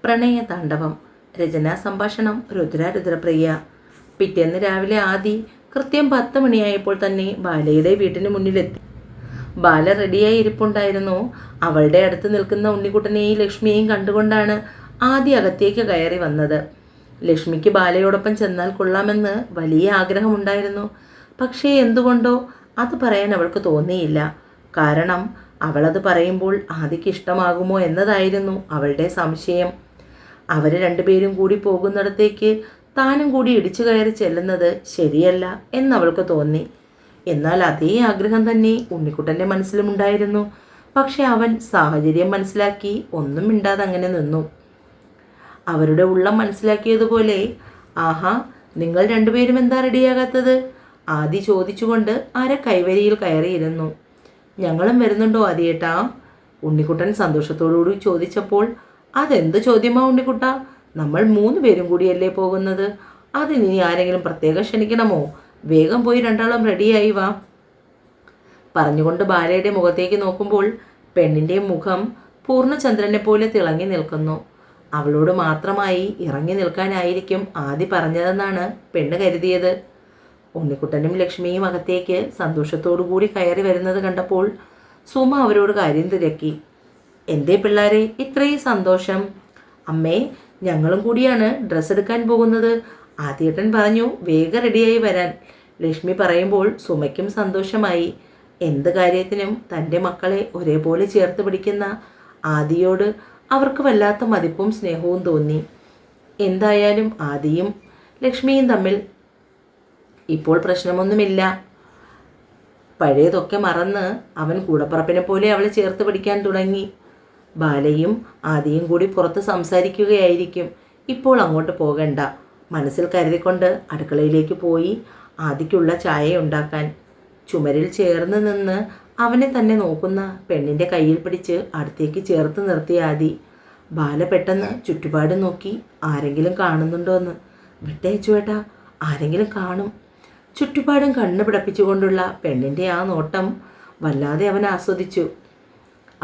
പ്രണയതാണ്ഡവം. രചനാ സംഭാഷണം രുദ്രപ്രിയ. പിറ്റേന്ന് രാവിലെ ആദി കൃത്യം 10 മണിയായപ്പോൾ തന്നെ ബാലയുടെ വീട്ടിന് മുന്നിലെത്തി. ബാല റെഡിയായി ഇരിപ്പുണ്ടായിരുന്നു. അവളുടെ അടുത്ത് നിൽക്കുന്ന ഉണ്ണിക്കുട്ടനെയും ലക്ഷ്മിയെയും കണ്ടുകൊണ്ടാണ് ആദി അകത്തേക്ക് കയറി വന്നത്. ലക്ഷ്മിക്ക് ബാലയോടൊപ്പം ചെന്നാൽ കൊള്ളാമെന്ന് വലിയ ആഗ്രഹമുണ്ടായിരുന്നു. പക്ഷേ എന്തുകൊണ്ടോ അത് പറയാൻ അവൾക്ക് തോന്നിയില്ല. കാരണം അവളത് പറയുമ്പോൾ ആദിക്ക് ഇഷ്ടമാകുമോ എന്നതായിരുന്നു അവളുടെ സംശയം. അവർ രണ്ടുപേരും കൂടി പോകുന്നിടത്തേക്ക് താനും കൂടി ഇടിച്ചു കയറി ചെല്ലുന്നത് ശരിയല്ല എന്നവൾക്ക് തോന്നി. എന്നാൽ അതേ ആഗ്രഹം തന്നെ ഉണ്ണിക്കുട്ടൻ്റെ മനസ്സിലുമുണ്ടായിരുന്നു. പക്ഷെ അവൻ സാഹചര്യം മനസ്സിലാക്കി ഒന്നും മിണ്ടാതെ അങ്ങനെ നിന്നു. അവരുടെ ഉള്ളം മനസ്സിലാക്കിയതുപോലെ, ആഹാ, നിങ്ങൾ രണ്ടുപേരും എന്താ റെഡിയാകാത്തത്? ആദി ചോദിച്ചുകൊണ്ട് കൈവരിയിൽ കയറിയിരുന്നു. ഞങ്ങളും വരുന്നുണ്ടോ ആദിയേട്ടാ? ഉണ്ണിക്കുട്ടൻ സന്തോഷത്തോടുകൂടി ചോദിച്ചപ്പോൾ, അതെന്ത് ചോദ്യമാ ഉണ്ണിക്കുട്ട? നമ്മൾ 3 പേരും കൂടിയല്ലേ പോകുന്നത്. അതിനി ആരെങ്കിലും പ്രത്യേകം ക്ഷണിക്കണമോ? വേഗം പോയി രണ്ടാളും റെഡിയായി വാ. പറഞ്ഞുകൊണ്ട് ബാലയുടെ മുഖത്തേക്ക് നോക്കുമ്പോൾ പെണ്ണിൻ്റെ മുഖം പൂർണ്ണചന്ദ്രനെ പോലെ തിളങ്ങി നിൽക്കുന്നു. അവളോട് മാത്രമായി ഇറങ്ങി നിൽക്കാനായിരിക്കും ആദി പറഞ്ഞതെന്നാണ് പെണ്ണ് കരുതിയത്. ഉണ്ണിക്കുട്ടനും ലക്ഷ്മിയും അകത്തേക്ക് സന്തോഷത്തോടു കൂടി കയറി വരുന്നത് കണ്ടപ്പോൾ സുമ അവരോട് കാര്യം തിരക്കി. എന്തേ പിള്ളേരെ ഇത്രയും സന്തോഷം? അമ്മേ, ഞങ്ങളും കൂടിയാണ് ഡ്രസ്സ് എടുക്കാൻ പോകുന്നത്. ആദ്യേട്ടൻ പറഞ്ഞു വേഗം റെഡിയായി വരാൻ. ലക്ഷ്മി പറയുമ്പോൾ സുമയ്ക്കും സന്തോഷമായി. എന്ത് കാര്യത്തിനും തൻ്റെ മക്കളെ ഒരേപോലെ ചേർത്ത് പിടിക്കുന്ന ആദിയോട് അവർക്ക് വല്ലാത്ത മതിപ്പും സ്നേഹവും തോന്നി. എന്തായാലും ആദിയും ലക്ഷ്മിയും തമ്മിൽ ഇപ്പോൾ പ്രശ്നമൊന്നുമില്ല. പഴയതൊക്കെ മറന്ന് അവൻ കൂടപ്പറപ്പിനെ പോലെ അവളെ ചേർത്ത് പിടിക്കാൻ തുടങ്ങി. ബാലയും ആദിയും കൂടി പുറത്ത് സംസാരിക്കുകയായിരിക്കും. ഇപ്പോൾ അങ്ങോട്ട് പോകണ്ട. മനസ്സിൽ കരുതിക്കൊണ്ട് അടുക്കളയിലേക്ക് പോയി ആദിക്കുള്ള ചായ ഉണ്ടാക്കാൻ. ചുമരിൽ ചേർന്ന് നിന്ന് അവനെ തന്നെ നോക്കുന്ന പെണ്ണിൻ്റെ കയ്യിൽ പിടിച്ച് അടുത്തേക്ക് ചേർത്ത് നിർത്തിയ ആദി. ബാല പെട്ടെന്ന് ചുറ്റുപാട് നോക്കി ആരെങ്കിലും കാണുന്നുണ്ടോ എന്ന്. വിട്ടയച്ചു ഏട്ടാ, ആരെങ്കിലും കാണും. ചുറ്റുപാടും കണ്ണ് പിടപ്പിച്ചുകൊണ്ടുള്ള പെണ്ണിൻ്റെ ആ നോട്ടം വല്ലാതെ അവൻ ആസ്വദിച്ചു.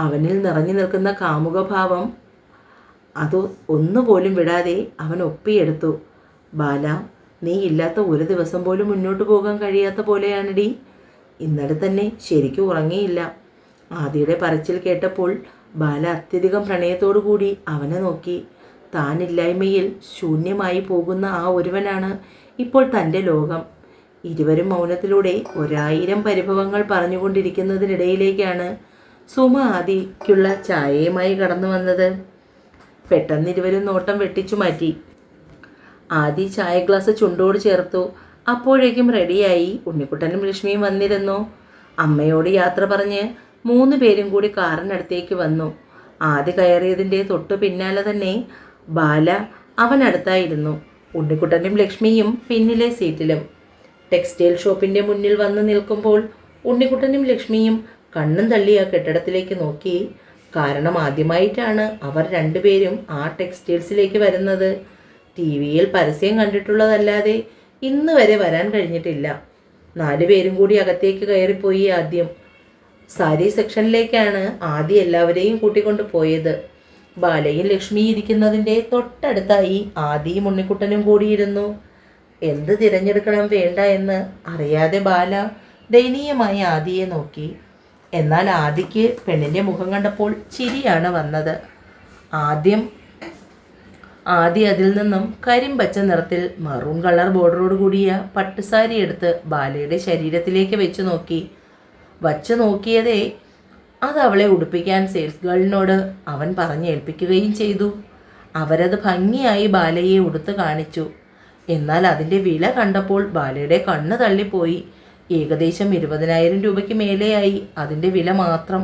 അവനിൽ നിറഞ്ഞു നിൽക്കുന്ന കാമുകഭാവം അത് ഒന്നുപോലും വിടാതെ അവൻ ഒപ്പിയെടുത്തു. ബാല, നീ ഇല്ലാത്ത ഒരു ദിവസം പോലും മുന്നോട്ട് പോകാൻ കഴിയാത്ത പോലെയാണടി. ഇന്നലെ തന്നെ ശരിക്കും ഉറങ്ങിയില്ല. ആദിയുടെ പറച്ചിൽ കേട്ടപ്പോൾ ബാല അത്യധികം പ്രണയത്തോടു കൂടി അവനെ നോക്കി. താനില്ലായ്മയിൽ ശൂന്യമായി പോകുന്ന ആ ഒരുവനാണ് ഇപ്പോൾ തൻ്റെ ലോകം. ഇരുവരും മൗനത്തിലൂടെ 1000 പരിഭവങ്ങൾ പറഞ്ഞുകൊണ്ടിരിക്കുന്നതിനിടയിലേക്കാണ് സുമ ആദിക്കുള്ള ചായയുമായി കടന്നു വന്നത്. പെട്ടെന്ന് ഇരുവരും നോട്ടം വെട്ടിച്ചു മാറ്റി. ആദി ചായ ഗ്ലാസ് ചുണ്ടോട് ചേർത്തു. അപ്പോഴേക്കും റെഡിയായി ഉണ്ണിക്കുട്ടനും ലക്ഷ്മിയും വന്നിരുന്നു. അമ്മയോട് യാത്ര പറഞ്ഞ് 3 പേരും കൂടി കാറിനടുത്തേക്ക് വന്നു. ആദി കയറിയതിൻ്റെ തൊട്ടു പിന്നാലെ തന്നെ ബാല അവനടുത്തായിരുന്നു. ഉണ്ണിക്കുട്ടനും ലക്ഷ്മിയും പിന്നിലെ സീറ്റിലും. ടെക്സ്റ്റൈൽ ഷോപ്പിൻ്റെ മുന്നിൽ വന്ന് നിൽക്കുമ്പോൾ ഉണ്ണിക്കുട്ടനും ലക്ഷ്മിയും കണ്ണും തള്ളി ആ കെട്ടിടത്തിലേക്ക് നോക്കി. കാരണം ആദ്യമായിട്ടാണ് അവർ രണ്ടുപേരും ആ ടെക്സ്റ്റൈൽസിലേക്ക് വരുന്നത്. TV-യിൽ പരസ്യം കണ്ടിട്ടുള്ളതല്ലാതെ ഇന്ന് വരെ വരാൻ കഴിഞ്ഞിട്ടില്ല. 4 പേരും കൂടി അകത്തേക്ക് കയറിപ്പോയി. ആദ്യം സാരി സെക്ഷനിലേക്കാണ് ആദ്യം എല്ലാവരെയും കൂട്ടിക്കൊണ്ട് പോയത്. ബാലയും ലക്ഷ്മി ഇരിക്കുന്നതിൻ്റെ തൊട്ടടുത്തായി ആദിയും ഉണ്ണിക്കുട്ടനും കൂടിയിരുന്നു. എന്ത് തിരഞ്ഞെടുക്കണം വേണ്ട എന്ന് അറിയാതെ ബാല ദയനീയമായി ആദിയെ നോക്കി. എന്നാൽ ആദിക്ക് പെണ്ണിൻ്റെ മുഖം കണ്ടപ്പോൾ ചിരിയാണ് വന്നത്. ആദി അതിൽ നിന്നും കരിമ്പച്ച നിറത്തിൽ മറൂൺ കളർ ബോർഡറോട് കൂടിയ പട്ടുസാരി എടുത്ത് ബാലയുടെ ശരീരത്തിലേക്ക് വെച്ച് നോക്കി. വച്ച് നോക്കിയതേ അത് അവളെ ഉടുപ്പിക്കാൻ സെയിൽസ് ഗേളിനോട് അവൻ പറഞ്ഞേൽപ്പിക്കുകയും ചെയ്തു. അവരത് ഭംഗിയായി ബാലയെ ഉടുത്ത് കാണിച്ചു. എന്നാൽ അതിൻ്റെ വില കണ്ടപ്പോൾ ബാലയുടെ കണ്ണ് തള്ളിപ്പോയി. ഏകദേശം 20,000 രൂപയ്ക്ക് മേലെയായി അതിൻ്റെ വില മാത്രം.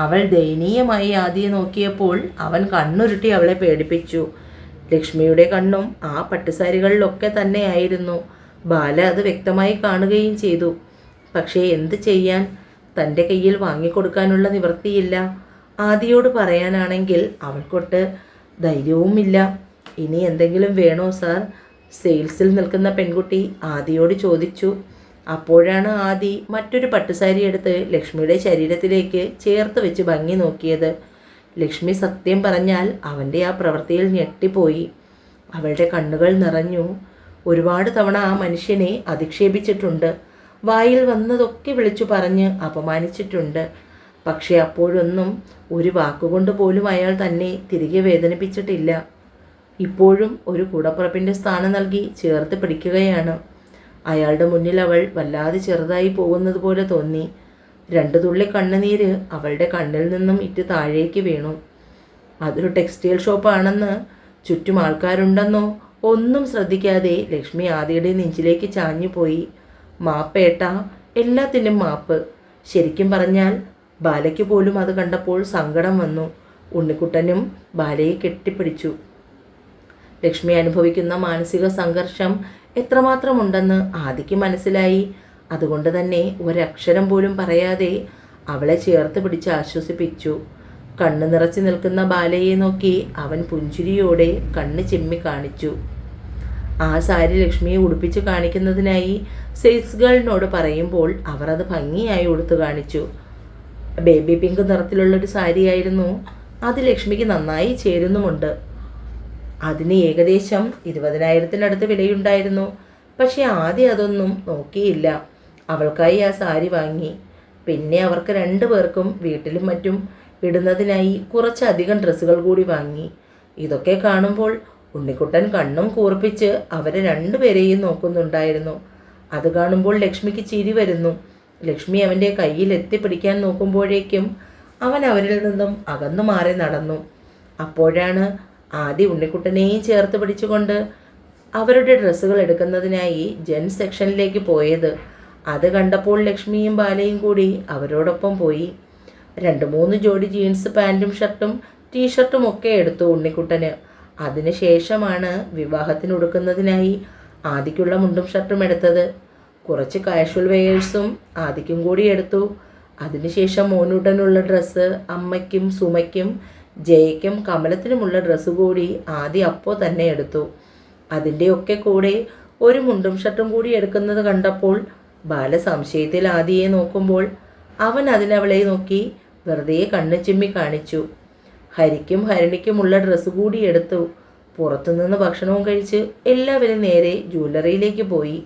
അവൾ ദയനീയമായി ആദിയെ നോക്കിയപ്പോൾ അവൻ കണ്ണുരുട്ടി അവളെ പേടിപ്പിച്ചു. ലക്ഷ്മിയുടെ കണ്ണും ആ പട്ടുസാരികളിലൊക്കെ തന്നെയായിരുന്നു. ബാല അത് വ്യക്തമായി കാണുകയും ചെയ്തു. പക്ഷേ എന്ത് ചെയ്യാൻ? തൻ്റെ കയ്യിൽ വാങ്ങിക്കൊടുക്കാനുള്ള നിവൃത്തിയില്ല. ആദിയോട് പറയാനാണെങ്കിൽ അവൾക്കൊട്ട് ധൈര്യവുമില്ല. ഇനി എന്തെങ്കിലും വേണോ സാർ? സെയിൽസിൽ നിൽക്കുന്ന പെൺകുട്ടി ആദിയോട് ചോദിച്ചു. അപ്പോഴാണ് ആദി മറ്റൊരു പട്ടുസാരി എടുത്ത് ലക്ഷ്മിയുടെ ശരീരത്തിലേക്ക് ചേർത്ത് വെച്ച് ഭംഗി നോക്കിയത്. ലക്ഷ്മി സത്യം പറഞ്ഞാൽ അവൻ്റെ ആ പ്രവൃത്തിയിൽ ഞെട്ടിപ്പോയി. അവളുടെ കണ്ണുകൾ നിറഞ്ഞു. ഒരുപാട് തവണ ആ മനുഷ്യനെ അധിക്ഷേപിച്ചിട്ടുണ്ട്, വായിൽ വന്നതൊക്കെ വിളിച്ചു പറഞ്ഞ് അപമാനിച്ചിട്ടുണ്ട്. പക്ഷെ അപ്പോഴൊന്നും ഒരു വാക്കുകൊണ്ട് പോലും അയാൾ തന്നെ തിരികെ വേദനിപ്പിച്ചിട്ടില്ല. ഇപ്പോഴും ഒരു കൂടപ്പുറപ്പിൻ്റെ സ്ഥാനം നൽകി ചേർത്ത് പിടിക്കുകയാണ്. അയാളുടെ മുന്നിൽ അവൾ വല്ലാതെ ചെറുതായി പോകുന്നത് പോലെ തോന്നി. 2 തുള്ളി കണ്ണുനീര് അവളുടെ കണ്ണിൽ നിന്നും ഇറ്റ് താഴേക്ക് വീണു. അതൊരു ടെക്സ്റ്റൈൽ ഷോപ്പാണെന്ന്, ചുറ്റും ആൾക്കാരുണ്ടെന്നോ ഒന്നും ശ്രദ്ധിക്കാതെ ലക്ഷ്മി ആദിയുടെ നെഞ്ചിലേക്ക് ചാഞ്ഞുപോയി. മാപ്പേട്ട, എല്ലാത്തിനും മാപ്പ്. ശരിക്കും പറഞ്ഞാൽ ബാലയ്ക്ക് പോലും അത് കണ്ടപ്പോൾ സങ്കടം വന്നു. ഉണ്ണിക്കുട്ടനും ബാലയെ കെട്ടിപ്പിടിച്ചു. ലക്ഷ്മി അനുഭവിക്കുന്ന മാനസിക സംഘർഷം എത്രമാത്രമുണ്ടെന്ന് ആദിക്ക് മനസ്സിലായി. അതുകൊണ്ട് തന്നെ ഒരക്ഷരം പോലും പറയാതെ അവളെ ചേർത്ത് പിടിച്ച് ആശ്വസിപ്പിച്ചു. കണ്ണ് നിറച്ചു നിൽക്കുന്ന ബാലയെ നോക്കി അവൻ പുഞ്ചിരിയോടെ കണ്ണ് ചിമ്മി കാണിച്ചു. ആ സാരി ലക്ഷ്മിയെ ഉടുപ്പിച്ച് കാണിക്കുന്നതിനായി സെയിൽസ് ഗേളിനോട് പറയുമ്പോൾ അവർ അത് ഭംഗിയായി ഉടുത്തു കാണിച്ചു. ബേബി പിങ്ക് നിറത്തിലുള്ളൊരു സാരിയായിരുന്നു അത്. ലക്ഷ്മിക്ക് നന്നായി ചേരുന്നുമുണ്ട്. അതിന് ഏകദേശം 20,000-നടുത്ത് വിലയുണ്ടായിരുന്നു. പക്ഷെ ആദ്യം അതൊന്നും നോക്കിയില്ല. അവൾക്കായി ആ സാരി വാങ്ങി. പിന്നെ അവർക്ക് 2 പേർക്കും വീട്ടിലും മറ്റും ഇടുന്നതിനായി കുറച്ചധികം ഡ്രസ്സുകൾ കൂടി വാങ്ങി. ഇതൊക്കെ കാണുമ്പോൾ ഉണ്ണിക്കുട്ടൻ കണ്ണും കൂർപ്പിച്ച് അവരെ 2 പേരെയും നോക്കുന്നുണ്ടായിരുന്നു. അത് കാണുമ്പോൾ ലക്ഷ്മിക്ക് ചിരി വരുന്നു. ലക്ഷ്മി അവൻ്റെ കയ്യിൽ എത്തിപ്പിടിക്കാൻ നോക്കുമ്പോഴേക്കും അവൻ അവരിൽ നിന്നും അകന്നു മാറി നടന്നു. അപ്പോഴാണ് ആദി ഉണ്ണിക്കുട്ടനെയും ചേർത്ത് പിടിച്ചുകൊണ്ട് അവരുടെ ഡ്രസ്സുകൾ എടുക്കുന്നതിനായി ജെൻസ് സെക്ഷനിലേക്ക് പോയത്. അത് കണ്ടപ്പോൾ ലക്ഷ്മിയും ബാലയും കൂടി അവരോടൊപ്പം പോയി. 2-3 ജോഡി ജീൻസ് പാൻറ്റും ഷർട്ടും ടീഷർട്ടും ഒക്കെ എടുത്തു ഉണ്ണിക്കുട്ടന്. അതിനുശേഷമാണ് വിവാഹത്തിന് ഉടുക്കുന്നതിനായി ആദിക്കുള്ള മുണ്ടും ഷർട്ടും എടുത്തത്. കുറച്ച് കാഷ്വൽ വെയേഴ്സും ആദിക്കും കൂടി എടുത്തു. അതിനുശേഷം മോനൂട്ടനുള്ള ഡ്രസ്സ് അമ്മയ്ക്കും സുമയ്ക്കും ജയയ്ക്കും കമലത്തിനുമുള്ള ഡ്രസ്സ് കൂടി ആദി അപ്പോൾ തന്നെ എടുത്തു. അതിൻ്റെയൊക്കെ കൂടെ ഒരു മുണ്ടും ഷർട്ടും കൂടി എടുക്കുന്നത് കണ്ടപ്പോൾ ബാല സംശയത്തിൽ ആദിയെ നോക്കുമ്പോൾ അവൻ അതിനവളെ നോക്കി വെറുതെ കണ്ണ് ചിമ്മി കാണിച്ചു. ഹരിക്കും ഹരണിക്കുമുള്ള ഡ്രസ്സ് കൂടി എടുത്തു. പുറത്തുനിന്ന് ഭക്ഷണവും കഴിച്ച് എല്ലാവരും നേരെ ജ്വല്ലറിയിലേക്ക് പോയി.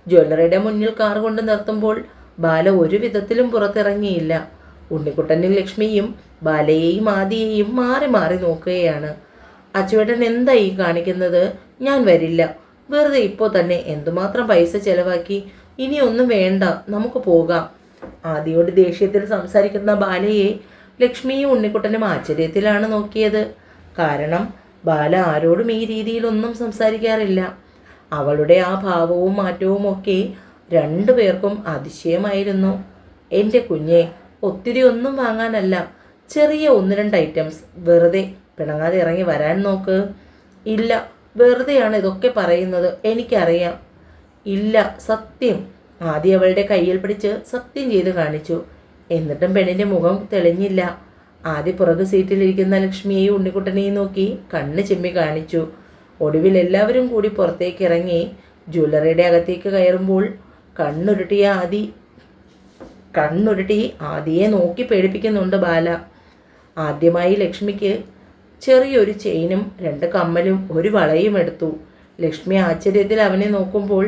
ജ്വല്ലറിയുടെ മുന്നിൽ കാർ കൊണ്ട് നിർത്തുമ്പോൾ ബാല ഒരു വിധത്തിലും പുറത്തിറങ്ങിയില്ല. ഉണ്ണിക്കുട്ടനും ലക്ഷ്മിയും ബാലയെയും ആദിയെയും മാറി മാറി നോക്കുകയാണ്. അച്ചുവേട്ടൻ എന്തായി കാണിക്കുന്നത്? ഞാൻ വരില്ല. വെറുതെ ഇപ്പോൾ തന്നെ എന്തുമാത്രം പൈസ ചെലവാക്കി. ഇനിയൊന്നും വേണ്ട, നമുക്ക് പോകാം. ആദിയോട് ദേഷ്യത്തിൽ സംസാരിക്കുന്ന ബാലയെ ലക്ഷ്മിയും ഉണ്ണിക്കുട്ടനും ആശ്ചര്യത്തിലാണ് നോക്കിയത്. കാരണം ബാല ആരോടും ഈ രീതിയിലൊന്നും സംസാരിക്കാറില്ല. അവളുടെ ആ ഭാവവും മാറ്റവും ഒക്കെ 2 പേർക്കും അതിശയമായിരുന്നു. എൻ്റെ കുഞ്ഞെ, ഒത്തിരി ഒന്നും വാങ്ങാനല്ല, ചെറിയ 1-2 ഐറ്റംസ്. വെറുതെ പിണങ്ങാതെ ഇറങ്ങി വരാൻ നോക്ക്. ഇല്ല, വെറുതെയാണ് ഇതൊക്കെ പറയുന്നത്, എനിക്കറിയാം. ഇല്ല, സത്യം. ആദ്യം അവളുടെ കയ്യിൽ പിടിച്ച് സത്യം ചെയ്ത് കാണിച്ചു. എന്നിട്ടും പെണ്ണിൻ്റെ മുഖം തെളിഞ്ഞില്ല. ആദ്യം പുറകു സീറ്റിലിരിക്കുന്ന ലക്ഷ്മിയെയും ഉണ്ണിക്കുട്ടനെയും നോക്കി കണ്ണ് ചിമ്മി കാണിച്ചു. ഒടുവിൽ എല്ലാവരും കൂടി പുറത്തേക്ക് ഇറങ്ങി ജ്വല്ലറിയുടെ അകത്തേക്ക് കയറുമ്പോൾ കണ്ണുരുട്ടി ആദിയെ നോക്കി പേടിപ്പിക്കുന്നുണ്ട് ബാല. ആദ്യമായി ലക്ഷ്മിക്ക് ചെറിയൊരു ചെയിനും 2 കമ്മലും 1 വളയും എടുത്തു. ലക്ഷ്മി ആശ്ചര്യത്തിൽ അവനെ നോക്കുമ്പോൾ,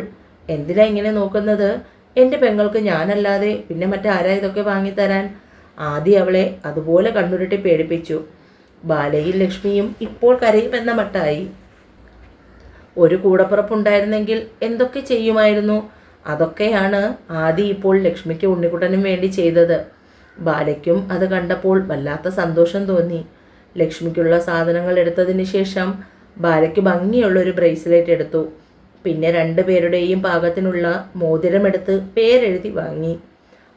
എന്തിനാ ഇങ്ങനെ നോക്കുന്നത്? എൻ്റെ പെങ്ങൾക്ക് ഞാനല്ലാതെ പിന്നെ മറ്റാരാ ഇതൊക്കെ വാങ്ങിത്തരാൻ? ആദ്യം അവളെ അതുപോലെ കണ്ണുരുട്ടി പേടിപ്പിച്ചു. ബാലയും ലക്ഷ്മിയും ഇപ്പോൾ കരയുമെന്ന മട്ടായി. ഒരു കൂടപ്പുറപ്പുണ്ടായിരുന്നെങ്കിൽ എന്തൊക്കെ ചെയ്യുമായിരുന്നു? അതൊക്കെയാണ് ആദി ഇപ്പോൾ ലക്ഷ്മിക്ക് ഉണ്ണിക്കുട്ടനും വേണ്ടി ചെയ്തത്. ബാലയ്ക്കും അത് കണ്ടപ്പോൾ വല്ലാത്ത സന്തോഷം തോന്നി. ലക്ഷ്മിക്കുള്ള സാധനങ്ങൾ എടുത്തതിന് ശേഷം ബാലയ്ക്ക് ഭംഗിയുള്ളൊരു ബ്രേസ്ലെറ്റ് എടുത്തു. പിന്നെ 2 പേരുടെയും പാകത്തിനുള്ള മോതിരമെടുത്ത് പേരെഴുതി വാങ്ങി.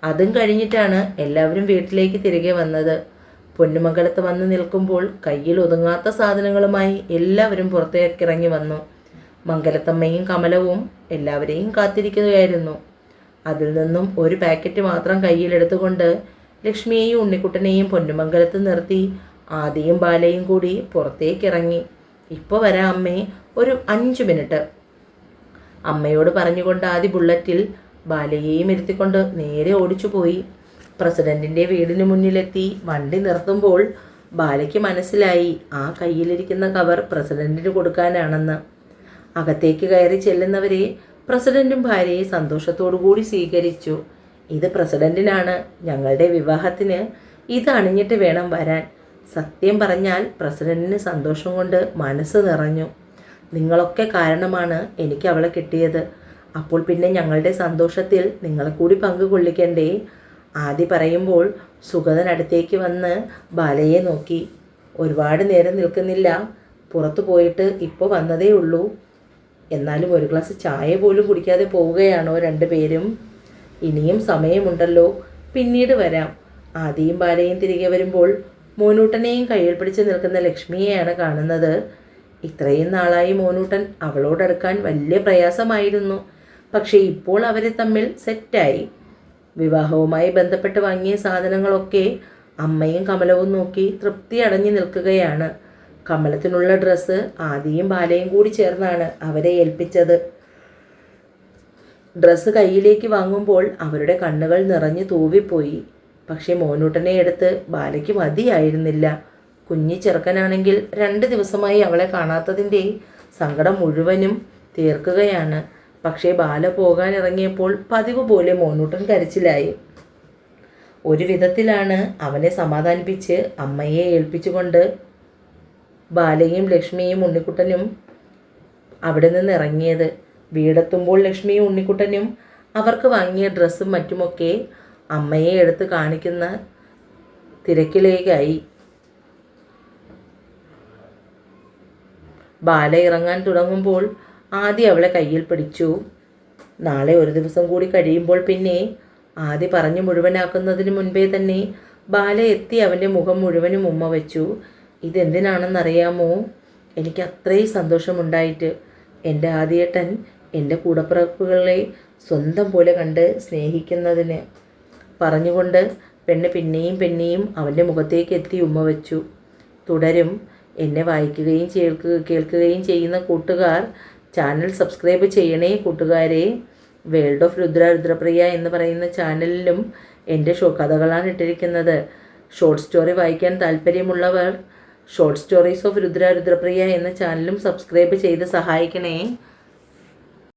അതും കഴിഞ്ഞിട്ടാണ് എല്ലാവരും വീട്ടിലേക്ക് തിരികെ വന്നത്. പൊന്നുമംഗലത്ത് വന്ന് നിൽക്കുമ്പോൾ കയ്യിൽ ഒതുങ്ങാത്ത സാധനങ്ങളുമായി എല്ലാവരും പുറത്തേക്കിറങ്ങി വന്നു. മംഗലത്തമ്മയും കമലവും എല്ലാവരെയും കാത്തിരിക്കുകയായിരുന്നു. അതിൽ നിന്നും ഒരു പാക്കറ്റ് മാത്രം കയ്യിലെടുത്തുകൊണ്ട് ലക്ഷ്മിയെയും ഉണ്ണിക്കുട്ടനെയും പൊന്നുമംഗലത്ത് നിർത്തി ആദിയും ബാലയും കൂടി പുറത്തേക്കിറങ്ങി. ഇപ്പോൾ വരാം അമ്മേ, ഒരു 5 മിനിറ്റ്. അമ്മയോട് പറഞ്ഞുകൊണ്ട് ആദി ബുള്ളറ്റിൽ ബാലയെയും ഇരുത്തിക്കൊണ്ട് നേരെ ഓടിച്ചു പോയി. പ്രസിഡന്റിൻ്റെ വീടിന് മുന്നിലെത്തി വണ്ടി നിർത്തുമ്പോൾ ബാലയ്ക്ക് മനസ്സിലായി ആ കയ്യിലിരിക്കുന്ന കവർ പ്രസിഡന്റിന് കൊടുക്കാനാണെന്ന്. അകത്തേക്ക് കയറി ചെല്ലുന്നവരെ പ്രസിഡന്റും ഭാര്യയെ സന്തോഷത്തോടു കൂടി സ്വീകരിച്ചു. ഇത് പ്രസിഡന്റിനാണ്, ഞങ്ങളുടെ വിവാഹത്തിന് ഇത് അണിഞ്ഞിട്ട് വേണം വരാൻ. സത്യം പറഞ്ഞാൽ പ്രസിഡന്റിന് സന്തോഷം കൊണ്ട് മനസ്സ് നിറഞ്ഞു. നിങ്ങളൊക്കെ കാരണമാണ് എനിക്ക് അവളെ കിട്ടിയത്. അപ്പോൾ പിന്നെ ഞങ്ങളുടെ സന്തോഷത്തിൽ നിങ്ങളെ കൂടി പങ്കുകൊള്ളിക്കണ്ടേ? ആദി പറയുമ്പോൾ സുഗതൻ അടുത്തേക്ക് വന്ന് ബാലയെ നോക്കി. ഒരുപാട് നേരം നിൽക്കുന്നില്ല, പുറത്തു പോയിട്ട് ഇപ്പോൾ വന്നതേ ഉള്ളൂ. എന്നാലും ഒരു ഗ്ലാസ് ചായ പോലും കുടിക്കാതെ പോവുകയാണോ രണ്ടുപേരും? ഇനിയും സമയമുണ്ടല്ലോ, പിന്നീട് വരാം. ആദിയും ബാലയും തിരികെ വരുമ്പോൾ മോനൂട്ടനെയും കയ്യിൽ പിടിച്ച് നിൽക്കുന്ന ലക്ഷ്മിയെയാണ് കാണുന്നത്. ഇത്രയും നാളായി മോനൂട്ടൻ അവളോടടുക്കാൻ വലിയ പ്രയാസമായിരുന്നു. പക്ഷേ ഇപ്പോൾ അവരെ തമ്മിൽ സെറ്റായി. വിവാഹവുമായി ബന്ധപ്പെട്ട് വാങ്ങിയ സാധനങ്ങളൊക്കെ അമ്മയും കമലവും നോക്കി തൃപ്തി അടഞ്ഞു നിൽക്കുകയാണ്. കമലത്തിനുള്ള ഡ്രസ്സ് ആദിയും ബാലയും കൂടി ചേർന്നാണ് അവരെ ഏൽപ്പിച്ചത്. ഡ്രസ്സ് കയ്യിലേക്ക് വാങ്ങുമ്പോൾ അവരുടെ കണ്ണുകൾ നിറഞ്ഞു തൂവിപ്പോയി. പക്ഷേ മോനൂട്ടനെ എടുത്ത് ബാലയ്ക്ക് മതിയായിരുന്നില്ല. കുഞ്ഞി ചെറുക്കനാണെങ്കിൽ 2 ദിവസമായി അവളെ കാണാത്തതിൻ്റെ സങ്കടം മുഴുവനും തീർക്കുകയാണ്. പക്ഷേ ബാല പോകാൻ ഇറങ്ങിയപ്പോൾ പതിവ് പോലെ മോനൂട്ടൻ കരച്ചിലായി. ഒരു വിധത്തിലാണ് അവനെ സമാധാനിപ്പിച്ച് അമ്മയെ ഏൽപ്പിച്ചുകൊണ്ട് ബാലയും ലക്ഷ്മിയും ഉണ്ണിക്കുട്ടനും അവിടെ നിന്ന് ഇറങ്ങിയത്. വീടെത്തുമ്പോൾ ലക്ഷ്മിയും ഉണ്ണിക്കുട്ടനും അവർക്ക് വാങ്ങിയ ഡ്രസ്സും മറ്റുമൊക്കെ അമ്മയെ എടുത്ത് കാണിക്കുന്ന തിരക്കിലേക്കായി. ബാല ഇറങ്ങാൻ തുടങ്ങുമ്പോൾ ആദി അവളെ കയ്യിൽ പിടിച്ചു. നാളെ ഒരു ദിവസം കൂടി കഴിയുമ്പോൾ പിന്നെ ആദി പറഞ്ഞു മുഴുവനാക്കുന്നതിന് മുൻപേ തന്നെ ബാല എത്തി അവൻ്റെ മുഖം മുഴുവനും ഉമ്മ വെച്ചു. ഇതെന്തിനാണെന്നറിയാമോ? എനിക്ക് അത്രയും സന്തോഷമുണ്ടായിട്ട്. എൻ്റെ ആദിയേട്ടൻ എൻ്റെ കൂടപ്പിറപ്പുകളെ സ്വന്തം പോലെ കണ്ട് സ്നേഹിക്കുന്നതിന് പറഞ്ഞുകൊണ്ട് പെണ്ണ് പിന്നെയും അവൻ്റെ മുഖത്തേക്ക് എത്തി ഉമ്മ വെച്ചു. തുടരും. എന്നെ വായിക്കുകയും കേൾക്കുകയും ചെയ്യുന്ന കൂട്ടുകാർ ചാനൽ സബ്സ്ക്രൈബ് ചെയ്യണേ കൂട്ടുകാരെ. വേൾഡ് ഓഫ് രുദ്രപ്രിയ എന്ന് പറയുന്ന ചാനലിലും എൻ്റെ കഥകളാണ് ഇട്ടിരിക്കുന്നത്. ഷോർട്ട് സ്റ്റോറി വായിക്കാൻ താല്പര്യമുള്ളവർ ഷോർട്ട് സ്റ്റോറീസ് ഓഫ് രുദ്രപ്രിയ എന്ന ചാനലും സബ്സ്ക്രൈബ് ചെയ്ത് സഹായിക്കണേ.